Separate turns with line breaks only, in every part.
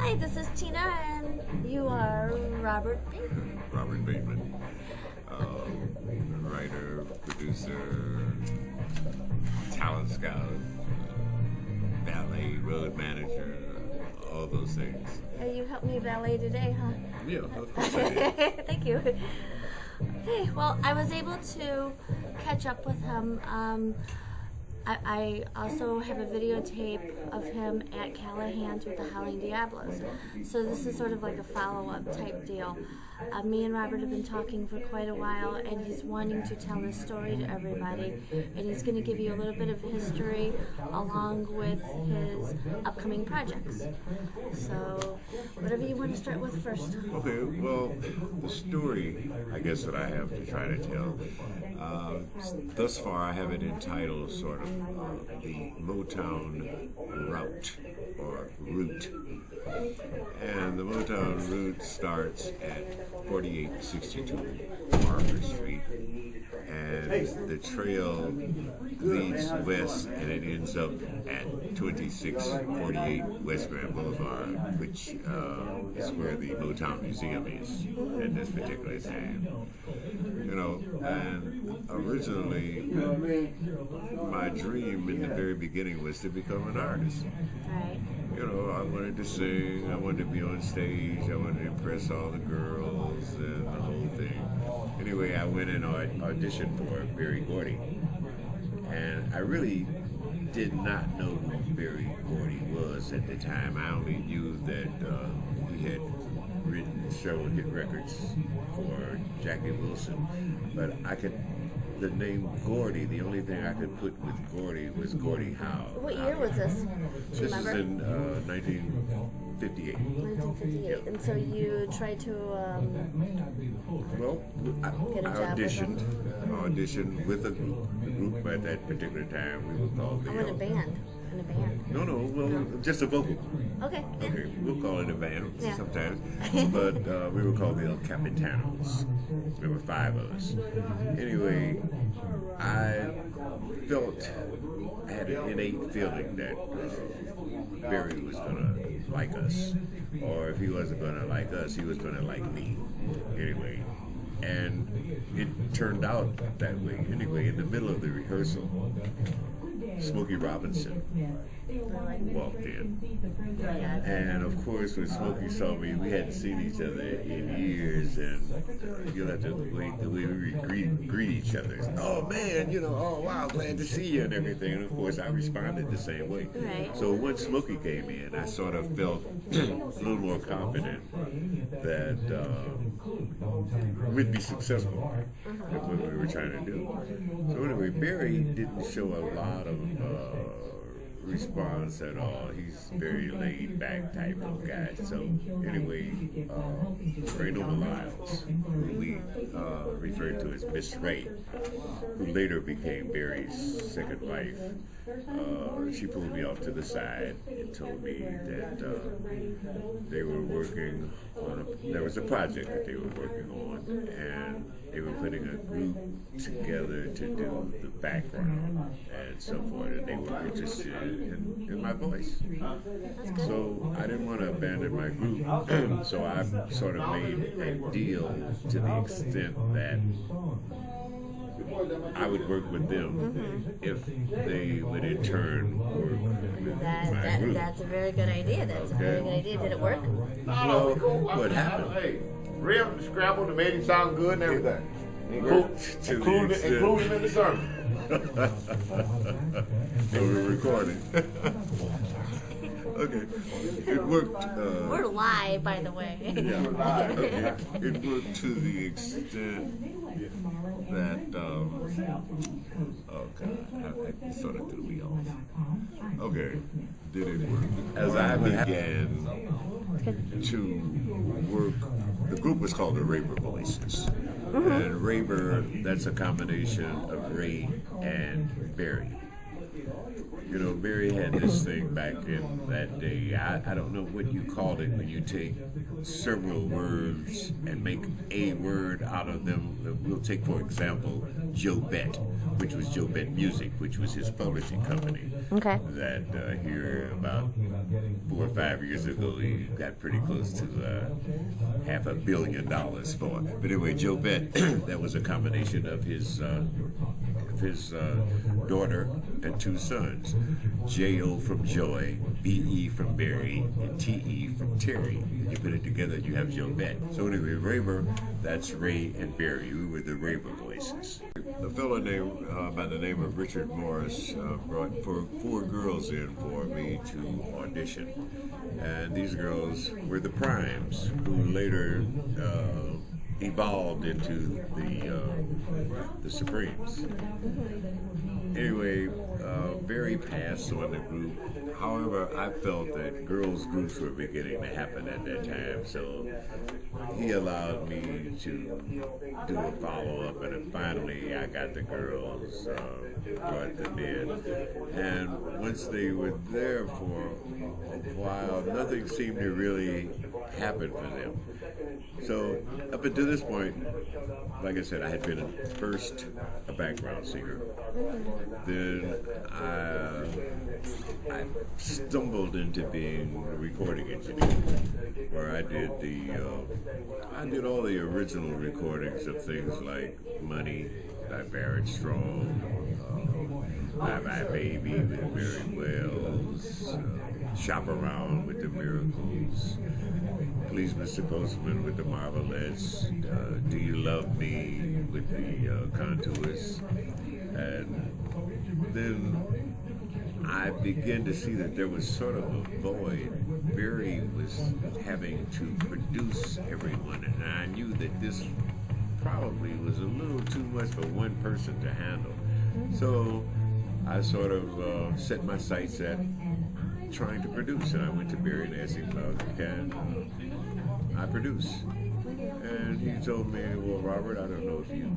Hi, this is Tina, and you are Robert Bateman.
Robert Bateman, writer, producer, talent scout, ballet, road manager, all those things.
You helped me valet today, huh?
Yeah, of course I did.
Thank you. Okay, well, I was able to catch up with him. I also have a videotape of him at Callahan's with the Howling Diablos. So this is sort of like a follow-up type deal. Me and Robert have been talking for quite a while, and he's wanting to tell his story to everybody. And he's going to give you a little bit of history along with his upcoming projects. So whatever you want to start with first.
Okay, well, the story, I guess, that I have to try to tell, thus far I have it entitled sort of the Motown Route, or Route. And the Motown Route starts at 4862 Margaret Street, and the trail leads west and it ends up at 2648 West Grand Boulevard, which is where the Motown Museum is at this particular time. You know, and originally my dream in the very beginning was to become an artist.
Right.
You know, I wanted to sing, I wanted to be on stage, I wanted to impress all the girls and the whole thing. Anyway, I went and auditioned for Berry Gordy. And I really did not know who Berry Gordy was at the time. I only knew that he had written several hit records for Jackie Wilson. But the name Gordy, the only thing I could put with Gordy was Gordie Howe.
What year was this? Do you
This
remember?
is in 1958.
1958.
Yep.
And so you tried to
Well,
Get a
I
job with
auditioned with a group at that particular time. We were called the...
in a band. In a band.
No, well, just a vocal.
Okay.
Okay, we'll call it a band
Yeah.
sometimes. But we were called the El Capitanos. There were 5 of us. Anyway, I had an innate feeling that Berry was going to like us. Or if he wasn't going to like us, he was going to like me. Anyway. And it turned out that way. Anyway, in the middle of the rehearsal, Smokey Robinson walked in. And of course, when Smokey saw me, we hadn't seen each other in years, and you'll have to wait the way we greet each other. Oh man, you know, oh wow, glad to see you and everything. And of course, I responded the same way.
Right.
So once Smokey came in, I sort of felt a little more confident that we'd be successful at what we were trying to do. So anyway, Berry didn't show a lot of response at all. He's very laid back type of guy. So anyway, Randall Miles, who we referred to as Miss Ray, who later became Berry's second wife, she pulled me off to the side and told me that they were working on there was a project that they were working on, and they were putting a group together to do the background and so forth, and they were interested in my voice. So I didn't want to abandon my group, so I sort of made a deal to the extent that I would work with them if they would in turn work with my group.
That's a very good idea. That's a very good idea. Did it work?
Well, what happened?
Hey, Rim scrambled and made it sound good and everything. Included him in the sermon.
So we're recording. Okay, it worked.
We're live, by the way.
Yeah, okay. It worked to the extent that, oh God, I sort of threw me off. Okay, did it work? As I began to work, the group was called the Raver Voices. And Raver, that's a combination of Ray and Berry. You know, Berry had this thing back in that day. I don't know what you call it when you take several words and make a word out of them. We'll take, for example, Joe Bett, which was Joe Bett Music, which was his publishing company.
Okay.
That here about 4 or 5 years ago, he got pretty close to $500 million for it. But anyway, Joe Bet, that was a combination of his daughter and 2 sons, J.O. from Joy, B.E. from Barry, and T.E. from Terry. You put it together, you have Joe Bet. So anyway, Raver, that's Ray and Barry. We were the Raver voices. A fellow named by the name of Richard Morris brought 4 girls in for me to audition. And these girls were the Primes, who later evolved into the Supremes. Anyway, Barry passed on the group. However, I felt that girls' groups were beginning to happen at that time, so he allowed me to do a follow-up, and then finally I got the girls, brought them in. And once they were there for a while, nothing seemed to really happen for them. So up until this point, like I said, I had been first a background singer. Then I stumbled into being a recording engineer, where I did all the original recordings of things like Money by Barrett Strong, Bye Bye Baby with Mary Wells, Shop Around with the Miracles, Please Mr. Postman with the Marvelettes, Do You Love Me with the Contours. And then I began to see that there was sort of a void. Barry was having to produce everyone, and I knew that this probably was a little too much for one person to handle. So I sort of set my sights at trying to produce, and I went to Barry and asked him, can I produce? And he told me, well, Robert, I don't know if you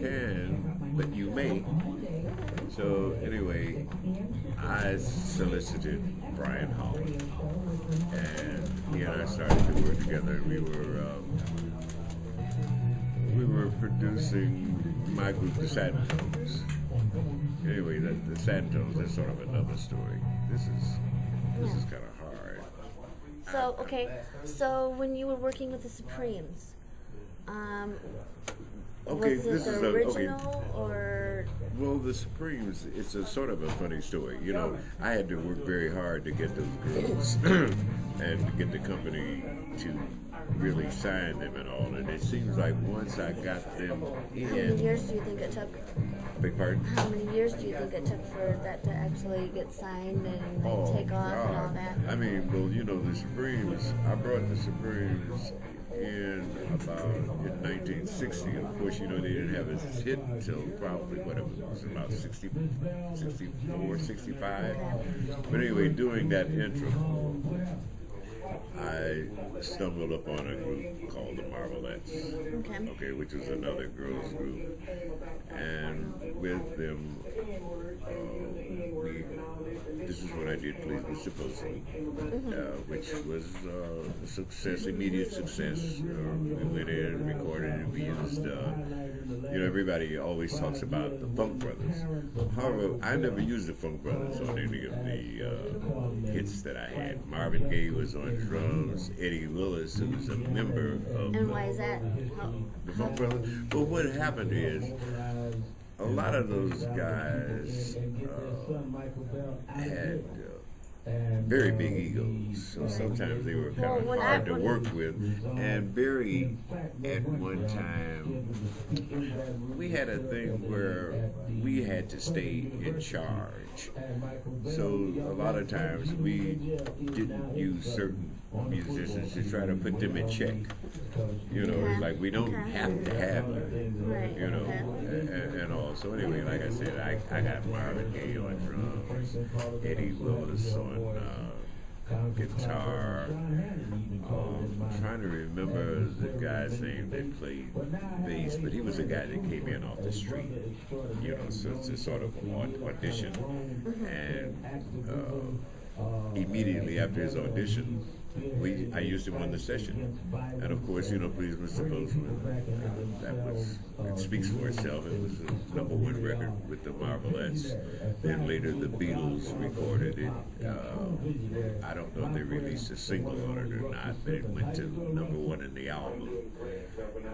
can, but you may. So anyway, I solicited Brian Holland, and he and I started to work together. We were producing my group, the Satin Tones. Anyway, the Satin Tones, that's sort of another story. This is kind of hard.
So, okay, so when you were working with the Supremes,
okay,
was
this
it
is
the original or?
Well, the Supremes, it's a sort of a funny story. You know, I had to work very hard to get those girls and to get the company to really sign them and all. And it seems like once I got them in.
How many years do you think it took?
Beg pardon?
How many years do you think it took for that to actually get signed and take off and all that?
I mean, well, you know, the Supremes, I brought the Supremes in about in 1960. Of course, you know, they didn't have a hit until probably, what, it was about 64, 65. But anyway, doing that intro, I stumbled upon a group called the Marvelettes, okay, which was another girls group, and with them, this is when I did Please Mr. Postman, which was a success, immediate success. We went in and recorded it. We used, you know, everybody always talks about the Funk Brothers. However, I never used the Funk Brothers on any of the hits that I had. Marvin Gaye was on drums, Eddie Willis, who was a member of...
And why is that?
The Funk Brothers? Well, what happened is, a lot of those guys had very big egos, so sometimes they were kind of hard to work with. And Barry, at one time, we had a thing where we had to stay in charge. So a lot of times we didn't use certain musicians to try to put them in check. You know, it's like we don't have to have you, you know, and all. So anyway, like I said, I got Marvin Gaye on drums, Eddie Willis on guitar. I'm trying to remember the guy's name that played bass, but he was a guy that came in off the street, you know, so it's a sort of audition. And immediately after his audition, I used him on the session, and of course, Please Mr. Postman, it speaks for itself. It was the #1 record with the Marvelettes. Then later the Beatles recorded it. I don't know if they released a single on it or not, but it went to #1 in the album.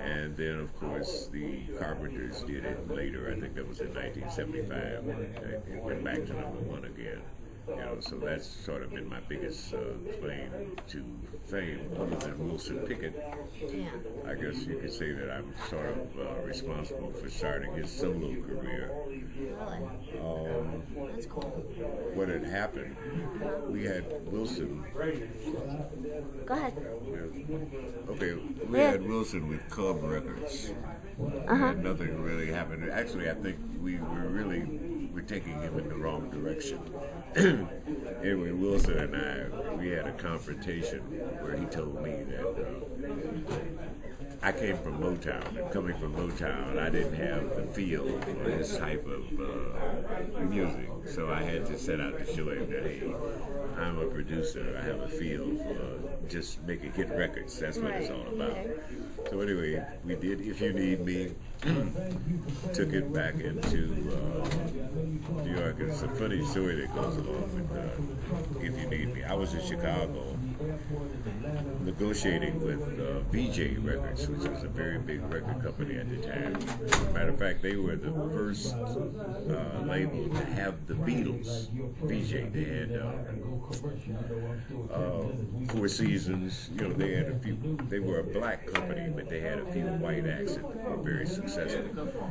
And then, of course, the Carpenters did it later. I think that was in 1975. It went back to #1 again. So that's sort of been my biggest claim to fame, other than Wilson Pickett.
Yeah.
I guess you could say that I'm sort of responsible for starting his solo career.
Really? That's cool.
What had happened, we had Wilson.
Go ahead.
Okay, we had Wilson with Cub Records. And nothing really happened. Actually, I think we're taking him in the wrong direction. Anyway, Wilson and we had a confrontation where he told me that I came from Motown, and coming from Motown, I didn't have the feel for this type of music. So I had to set out to show him that, hey, I'm a producer. I have a feel for just making hit records. That's what it's all about. So anyway, we did If You Need Me, took it back into New York. It's a funny story that goes along with If You Need Me. I was in Chicago negotiating with VJ Records, which was a very big record company at the time. Matter of fact, they were the first label to have the Beatles. VJ, they had Four Seasons. They had a few. They were a black company, but they had a few white acts that were very successful.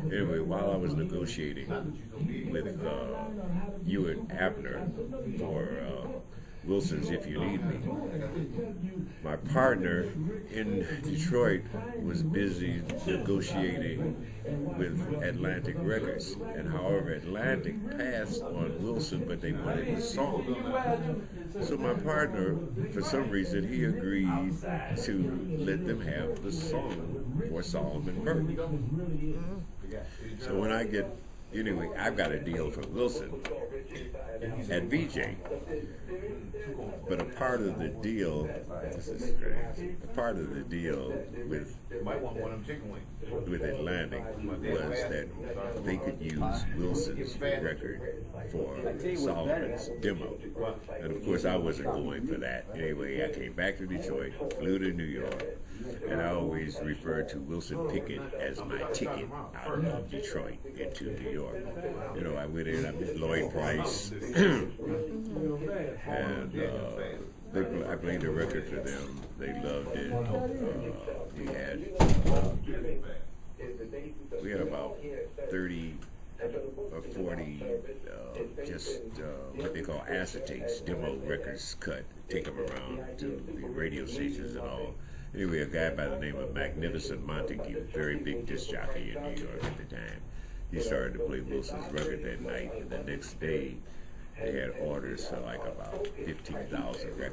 Anyway, while I was negotiating with Ewan Abner for Wilson's If You Need Me, my partner in Detroit was busy negotiating with Atlantic Records, and however Atlantic passed on Wilson, but they wanted the song. So my partner, for some reason, he agreed to let them have the song for Solomon Burke. So when I've got a deal for Wilson at VJ, but a part of the deal, this is crazy, a part of the deal with Atlantic was that they could use Wilson's record for Solomon's demo. And of course I wasn't going for that. Anyway, I came back to Detroit, flew to New York, and I always referred to Wilson Pickett as my ticket out of Detroit into New York. I went in, I met Lloyd Price, and I played the record for them. They loved it. We had about 30 or 40 what they call acetates, demo records cut, take them around to the radio stations and all. Anyway, a guy by the name of Magnificent Montague, very big disc jockey in New York at the time, he started to play Wilson's record that night, and the next day they had orders for like about 15,000 records.